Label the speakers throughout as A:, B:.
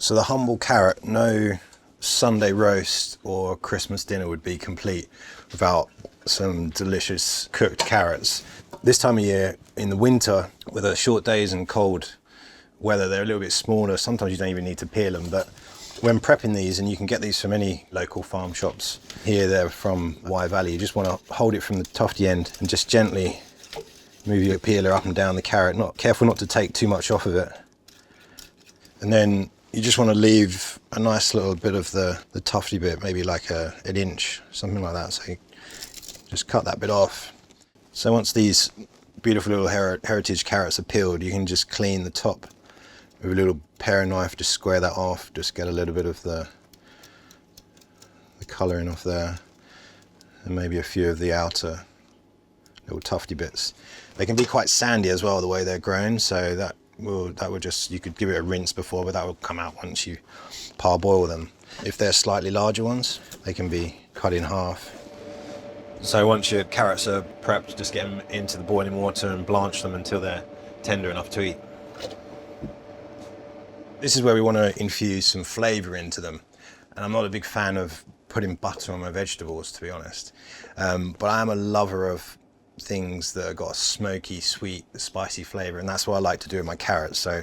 A: So the humble carrot, no Sunday roast or Christmas dinner would be complete without some delicious cooked carrots. This time of year, in the winter, with the short days and cold weather, they're a little bit smaller. Sometimes you don't even need to peel them, but when prepping these, and you can get these from any local farm shops, here they're from Napa Valley, you just want to hold it from the tufty end and just gently move your peeler up and down the carrot, careful not to take too much off of it. And then you just want to leave a nice little bit of the tufty bit, maybe like an inch, something like that. So you just cut that bit off. So once these beautiful little heritage carrots are peeled, you can just clean the top with a little paring knife, just square that off, just get a little bit of the colouring off there, and maybe a few of the outer little tufty bits. They can be quite sandy as well, the way they're grown, so that would just, you could give it a rinse before, but that will come out once you parboil them. If they're slightly larger ones, they can be cut in half. So once your carrots are prepped, just get them into the boiling water and blanch them until they're tender enough to eat. This is where we want to infuse some flavour into them. And I'm not a big fan of putting butter on my vegetables, to be honest. But I am a lover of things that have got a smoky, sweet, spicy flavour, and that's what I like to do with my carrots. So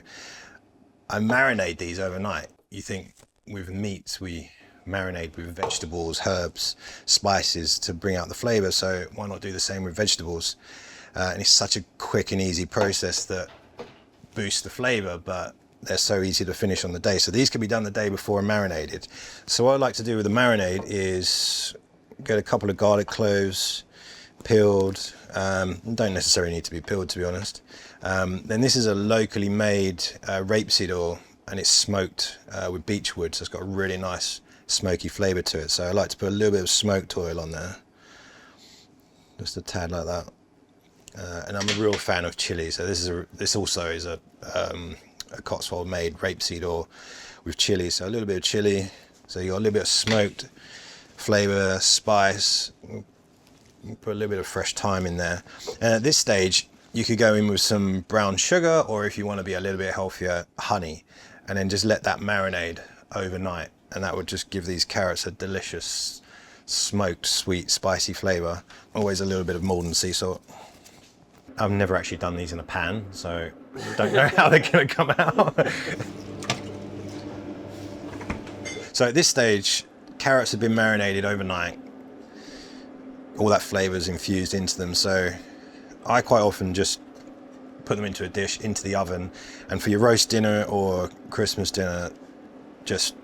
A: I marinate these overnight. You think with meats we marinate with vegetables, herbs, spices to bring out the flavour, so why not do the same with vegetables? And it's such a quick and easy process that boosts the flavour, but they're so easy to finish on the day. So these can be done the day before and marinated. So what I like to do with the marinade is get a couple of garlic cloves, peeled, don't necessarily need to be peeled, to be honest. Then this is a locally made rapeseed oil, and it's smoked with beechwood, so it's got a really nice smoky flavour to it. So I like to put a little bit of smoked oil on there, just a tad like that. And I'm a real fan of chili, so this also is a Cotswold made rapeseed oil with chili. So a little bit of chili, so you got a little bit of smoked flavour, spice. Put a little bit of fresh thyme in there. And at this stage, you could go in with some brown sugar, or if you want to be a little bit healthier, honey, and then just let that marinate overnight. And that would just give these carrots a delicious, smoked, sweet, spicy flavour. Always a little bit of Malden sea salt. I've never actually done these in a pan, so I don't know how they're going to come out. So at this stage, carrots have been marinated overnight. All that flavour's infused into them, so I quite often just put them into a dish, into the oven, and for your roast dinner or Christmas dinner, just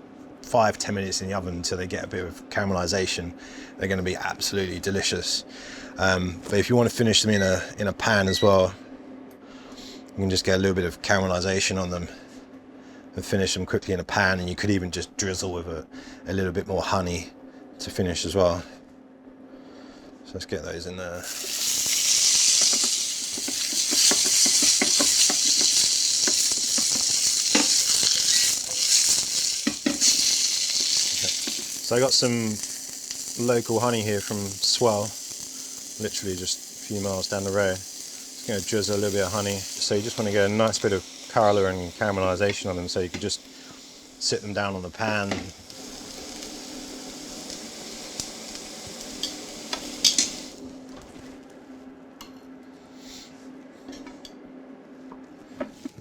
A: 5-10 minutes in the oven until they get a bit of caramelisation. They're going to be absolutely delicious. But if you want to finish them in a pan as well, you can just get a little bit of caramelisation on them and finish them quickly in a pan, and you could even just drizzle with a little bit more honey to finish as well. So let's get those in there. So I got some local honey here from Swell, literally just a few miles down the road. Just going to drizzle a little bit of honey. So you just want to get a nice bit of colour and caramelisation on them, so you could just sit them down on the pan.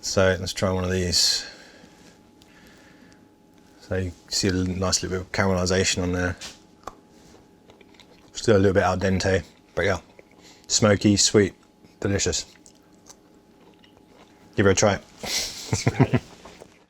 A: So let's try one of these. So you see a nice little bit of caramelisation on there. Still a little bit al dente, but yeah, smoky, sweet, delicious. Give it a try.